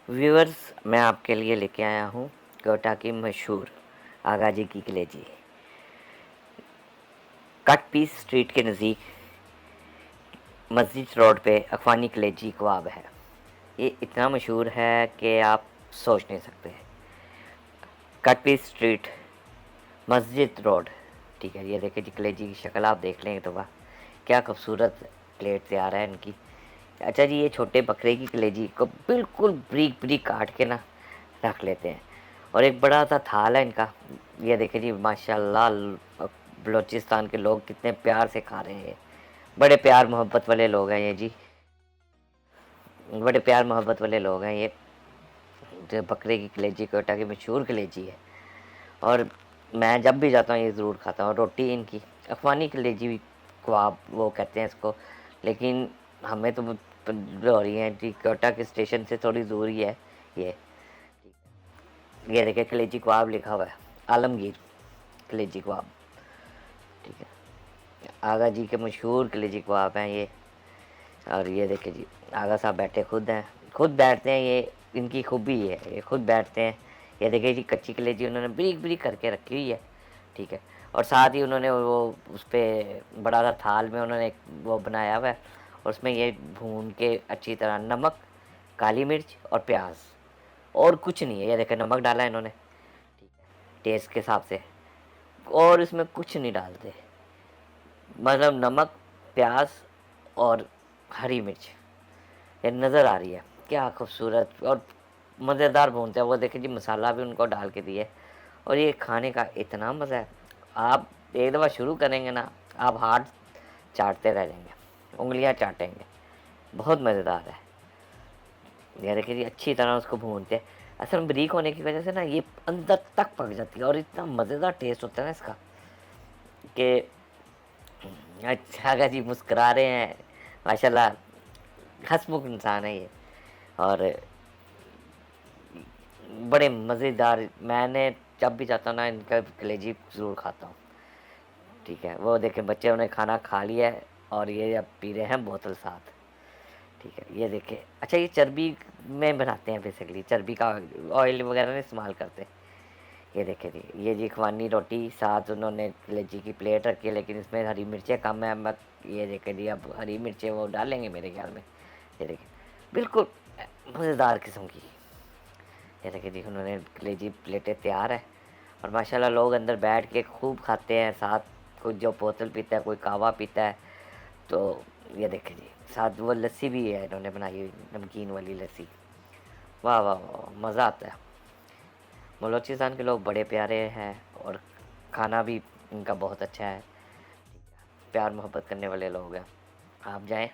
Viewers, मैं आपके लिए लेके आया हूँ कोटा की मशहूर आगा जी की कलेजी। कट पीस स्ट्रीट के नज़दीक मस्जिद रोड पे अखवानी कलेजी कबाब है। ये इतना मशहूर है कि आप सोच नहीं सकते। कट पीस स्ट्रीट, मस्जिद रोड, ठीक है। ये देखिए जी, कलेजी की शक्ल आप देख लेंगे तो वाह, क्या खूबसूरत प्लेट तैयार है इनकी। अच्छा जी, ये छोटे बकरे की कलेजी को बिल्कुल ब्रीक ब्रीक काट के ना रख लेते हैं, और एक बड़ा सा थाल है इनका। ये देखिए जी, माशाल्लाह बलूचिस्तान के लोग कितने प्यार से खा रहे हैं। बड़े प्यार मोहब्बत वाले लोग हैं ये जी, बड़े प्यार मोहब्बत वाले लोग हैं ये। जो बकरे की कलेजी कोटा की मशहूर कलेजी है, और मैं जब भी जाता हूँ ये ज़रूर खाता हूँ। रोटी इनकी अफगानी कलेजी कबाब वो कहते हैं इसको, लेकिन हमें तो हो रही है जी, कोटा के स्टेशन से थोड़ी दूर ही है ये। ये देखिए कलेजी कबाब लिखा हुआ है, आलमगीर कलेजी कबाब, ठीक है। आगा जी के मशहूर कलेजी कबाब हैं ये। और ये देखिए जी, आगा साहब बैठे खुद हैं, खुद बैठते हैं, ये इनकी खूबी है, ये खुद बैठते हैं। ये देखिए जी, कच्ची कलेजी उन्होंने ब्रीक ब्रीक करके रखी हुई है, ठीक है। और साथ ही उन्होंने वो उस पर बड़ा सा थाल में उन्होंने एक वो बनाया हुआ है, और उसमें ये भून के अच्छी तरह नमक, काली मिर्च और प्याज, और कुछ नहीं है। ये देखिए नमक डाला है इन्होंने, ठीक है, टेस्ट के हिसाब से, और इसमें कुछ नहीं डालते। मतलब नमक, प्याज और हरी मिर्च ये नज़र आ रही है, क्या खूबसूरत और मज़ेदार भूनते हैं। वो देखिए जी, मसाला भी उनको डाल के दिए, और ये खाने का इतना मज़ा है। आप एक दफ़ा शुरू करेंगे ना, आप हाथ चाटते रह जाएंगे, उंगलियां चाटेंगे, बहुत मज़ेदार है। ये देखिए जी, अच्छी तरह उसको भूनते हैं। असल में बारीक होने की वजह से ना ये अंदर तक पक जाती है, और इतना मज़ेदार टेस्ट होता है ना इसका कि अच्छा का जी, मुस्कुरा रहे हैं माशाल्लाह, हंसमुख इंसान है ये। और बड़े मज़ेदार, मैंने जब भी जाता हूँ ना इनका कलेजी ज़रूर खाता हूँ, ठीक है। वो देखें बच्चे, उन्हें खाना खा लिया है, और ये अब पी रहे हैं बोतल साथ, ठीक है। ये देखिए, अच्छा ये चर्बी में बनाते हैं, बेसिकली चर्बी का ऑयल वगैरह नहीं इस्तेमाल करते। ये देखिए जी, ये जी इखवानी रोटी, साथ उन्होंने कलेजी की प्लेट रखी है, लेकिन इसमें हरी मिर्चें कम है। मैं ये देखिए जी, अब हरी मिर्चें वो डालेंगे मेरे ख्याल में। ये देखिए, बिल्कुल मज़ेदार किस्म की। ये देखिए जी, उन्होंने कलेजी प्लेटें तैयार है, और माशाल्लाह लोग अंदर बैठ के खूब खाते हैं। साथ कोई जो बोतल पीता है, कोई कहवा पीता है। तो ये देखिए जी, साथ वो लस्सी भी है इन्होंने बनाई हुई, नमकीन वाली लस्सी। वाह वाह वाह, मज़ा आता है। बलूचिस्तान के लोग बड़े प्यारे हैं, और खाना भी इनका बहुत अच्छा है, प्यार मोहब्बत करने वाले लोग हैं। आप जाएं,